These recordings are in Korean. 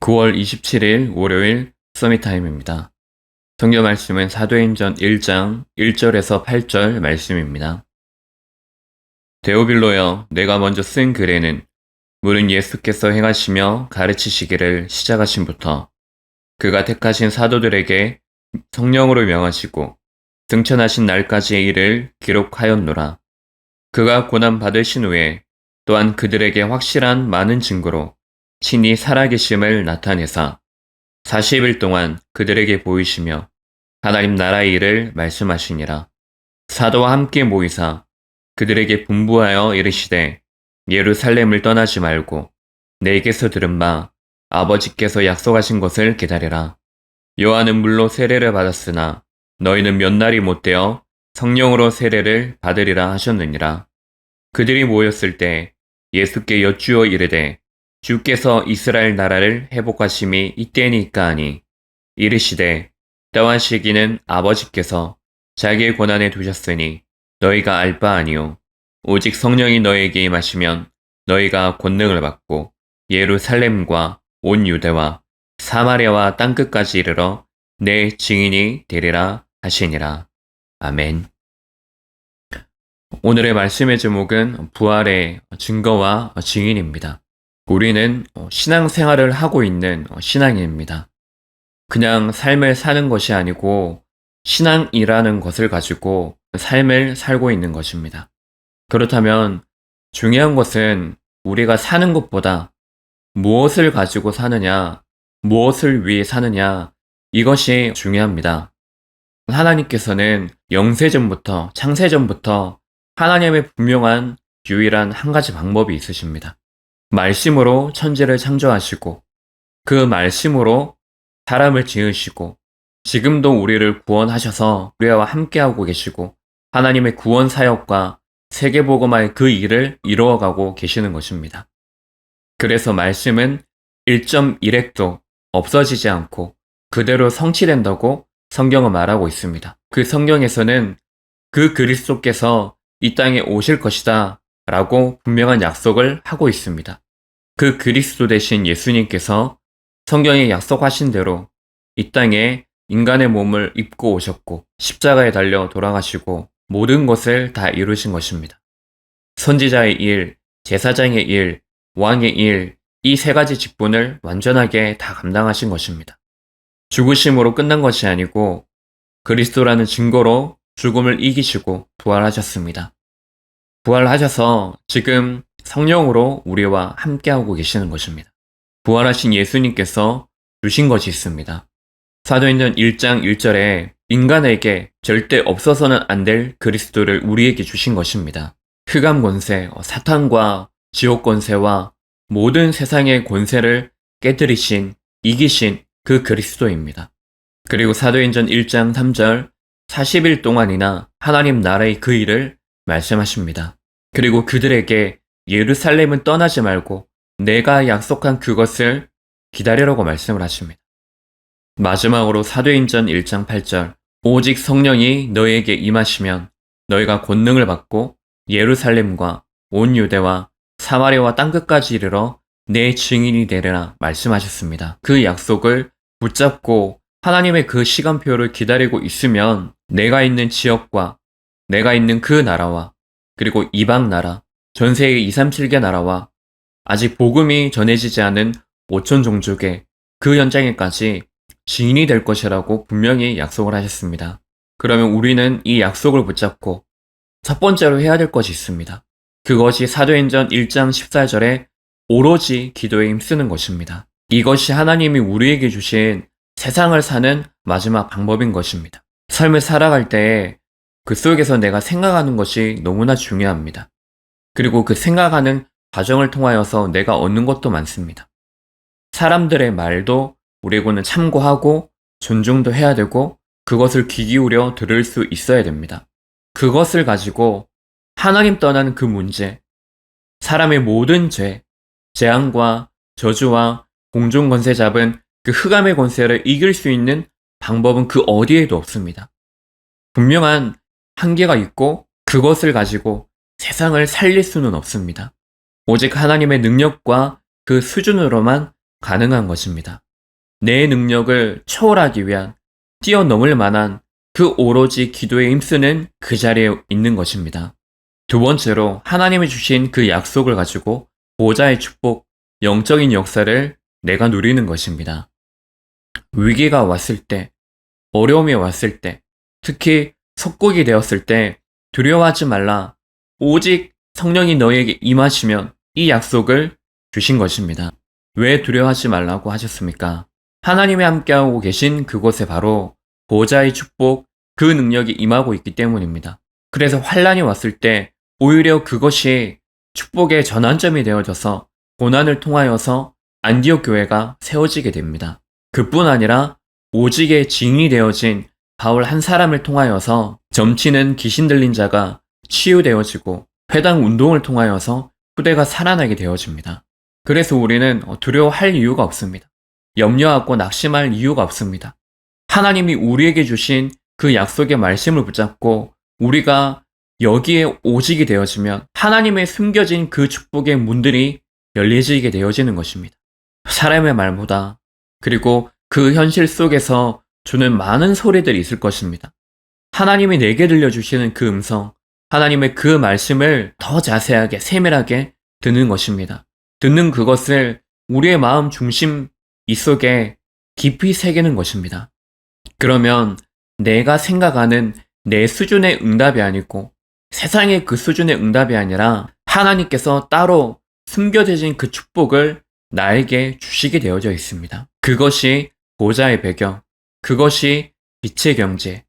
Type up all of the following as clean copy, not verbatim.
9월 27일 월요일 서밋타임입니다. 성경 말씀은 사도행전 1장 1절에서 8절 말씀입니다. 데오빌로여, 내가 먼저 쓴 글에는 물은 예수께서 행하시며 가르치시기를 시작하신부터 그가 택하신 사도들에게 성령으로 명하시고 승천하신 날까지의 일을 기록하였노라. 그가 고난 받으신 후에 또한 그들에게 확실한 많은 증거로 친히 살아계심을 나타내사 40일 동안 그들에게 보이시며 하나님 나라의 일을 말씀하시니라. 사도와 함께 모이사 그들에게 분부하여 이르시되 예루살렘을 떠나지 말고 내게서 들은 바 아버지께서 약속하신 것을 기다리라. 요한은 물로 세례를 받았으나 너희는 몇 날이 못되어 성령으로 세례를 받으리라 하셨느니라. 그들이 모였을 때 예수께 여쭈어 이르되 주께서 이스라엘 나라를 회복하심이 이때니까 하니 이르시되 때와 시기는 아버지께서 자기의 권한에 두셨으니 너희가 알 바 아니요 오직 성령이 너희에게 임하시면 너희가 권능을 받고 예루살렘과 온 유대와 사마리아와 땅끝까지 이르러 내 증인이 되리라 하시니라. 아멘. 오늘의 말씀의 제목은 부활의 증거와 증인입니다. 우리는 신앙생활을 하고 있는 신앙인입니다. 그냥 삶을 사는 것이 아니고 신앙이라는 것을 가지고 삶을 살고 있는 것입니다. 그렇다면 중요한 것은 우리가 사는 것보다 무엇을 가지고 사느냐, 무엇을 위해 사느냐, 이것이 중요합니다. 하나님께서는 영세전부터, 창세전부터 하나님의 분명한 유일한 한 가지 방법이 있으십니다. 말씀으로 천지를 창조하시고 그 말씀으로 사람을 지으시고 지금도 우리를 구원하셔서 우리와 함께하고 계시고 하나님의 구원 사역과 세계복음화의 그 일을 이루어가고 계시는 것입니다. 그래서 말씀은 1.1핵도 없어지지 않고 그대로 성취된다고 성경은 말하고 있습니다. 그 성경에서는 그 그리스도께서 이 땅에 오실 것이다 라고 분명한 약속을 하고 있습니다. 그 그리스도 되신 예수님께서 성경에 약속하신 대로 이 땅에 인간의 몸을 입고 오셨고 십자가에 달려 돌아가시고 모든 것을 다 이루신 것입니다. 선지자의 일, 제사장의 일, 왕의 일, 이 세 가지 직분을 완전하게 다 감당하신 것입니다. 죽으심으로 끝난 것이 아니고 그리스도라는 증거로 죽음을 이기시고 부활하셨습니다. 부활하셔서 지금 성령으로 우리와 함께하고 계시는 것입니다. 부활하신 예수님께서 주신 것이 있습니다. 사도행전 1장 1절에 인간에게 절대 없어서는 안 될 그리스도를 우리에게 주신 것입니다. 흑암 권세, 사탄과 지옥 권세와 모든 세상의 권세를 깨뜨리신, 이기신 그 그리스도입니다. 그리고 사도행전 1장 3절 40일 동안이나 하나님 나라의 그 일을 말씀하십니다. 그리고 그들에게 예루살렘은 떠나지 말고 내가 약속한 그것을 기다리라고 말씀을 하십니다. 마지막으로 사도행전 1장 8절 오직 성령이 너희에게 임하시면 너희가 권능을 받고 예루살렘과 온 유대와 사마리아와 땅끝까지 이르러 내 증인이 되리라 말씀하셨습니다. 그 약속을 붙잡고 하나님의 그 시간표를 기다리고 있으면 내가 있는 지역과 내가 있는 그 나라와 그리고 이방 나라, 전 세계 237개 나라와 아직 복음이 전해지지 않은 5천 종족의 그 현장에까지 증인이 될 것이라고 분명히 약속을 하셨습니다. 그러면 우리는 이 약속을 붙잡고 첫 번째로 해야 될 것이 있습니다. 그것이 사도행전 1장 14절에 오로지 기도에 힘쓰는 것입니다. 이것이 하나님이 우리에게 주신 세상을 사는 마지막 방법인 것입니다. 삶을 살아갈 때에 그 속에서 내가 생각하는 것이 너무나 중요합니다. 그리고 그 생각하는 과정을 통하여서 내가 얻는 것도 많습니다. 사람들의 말도 우리에게는 참고하고 존중도 해야 되고 그것을 귀 기울여 들을 수 있어야 됩니다. 그것을 가지고 하나님 떠난 그 문제, 사람의 모든 죄, 재앙과 저주와 공중 권세 잡은 그 흑암의 권세를 이길 수 있는 방법은 그 어디에도 없습니다. 분명한 한계가 있고 그것을 가지고 세상을 살릴 수는 없습니다. 오직 하나님의 능력과 그 수준으로만 가능한 것입니다. 내 능력을 초월하기 위한 뛰어넘을 만한 그 오로지 기도에 힘쓰는 그 자리에 있는 것입니다. 두 번째로 하나님이 주신 그 약속을 가지고 보호자의 축복, 영적인 역사를 내가 누리는 것입니다. 위기가 왔을 때, 어려움이 왔을 때, 특히 속국이 되었을 때 두려워하지 말라. 오직 성령이 너에게 임하시면 이 약속을 주신 것입니다. 왜 두려워하지 말라고 하셨습니까? 하나님이 함께하고 계신 그곳에 바로 보호자의 축복, 그 능력이 임하고 있기 때문입니다. 그래서 환란이 왔을 때 오히려 그것이 축복의 전환점이 되어져서 고난을 통하여서 안디옥 교회가 세워지게 됩니다. 그뿐 아니라 오직의 증인이 되어진 바울 한 사람을 통하여서 점치는 귀신 들린 자가 치유되어지고 회당 운동을 통하여서 후대가 살아나게 되어집니다. 그래서 우리는 두려워할 이유가 없습니다. 염려하고 낙심할 이유가 없습니다. 하나님이 우리에게 주신 그 약속의 말씀을 붙잡고 우리가 여기에 오직이 되어지면 하나님의 숨겨진 그 축복의 문들이 열려지게 되어지는 것입니다. 사람의 말보다, 그리고 그 현실 속에서 주는 많은 소리들이 있을 것입니다. 하나님이 내게 들려주시는 그 음성, 하나님의 그 말씀을 더 자세하게 세밀하게 듣는 것입니다. 듣는 그것을 우리의 마음 중심 이 속에 깊이 새기는 것입니다. 그러면 내가 생각하는 내 수준의 응답이 아니고 세상의 그 수준의 응답이 아니라 하나님께서 따로 숨겨진 그 축복을 나에게 주시게 되어져 있습니다. 그것이 보좌의 배경, 그것이 빛의 경제,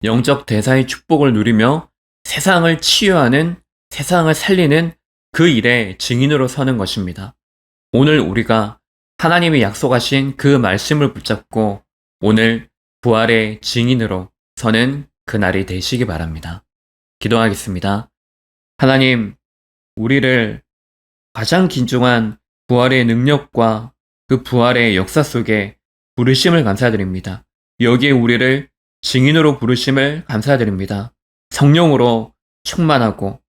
영적 대사의 축복을 누리며 세상을 치유하는, 세상을 살리는 그 일의 증인으로 서는 것입니다. 오늘 우리가 하나님이 약속하신 그 말씀을 붙잡고 오늘 부활의 증인으로 서는 그날이 되시기 바랍니다. 기도하겠습니다. 하나님, 우리를 가장 긴중한 부활의 능력과 그 부활의 역사 속에 부르심을 감사드립니다. 여기에 우리를 증인으로 부르심을 감사드립니다. 성령으로 충만하고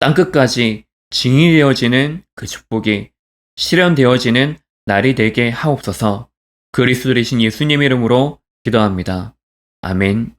땅끝까지 증인이 되어지는 그 축복이 실현되어지는 날이 되게 하옵소서. 그리스도 되신 예수님 이름으로 기도합니다. 아멘.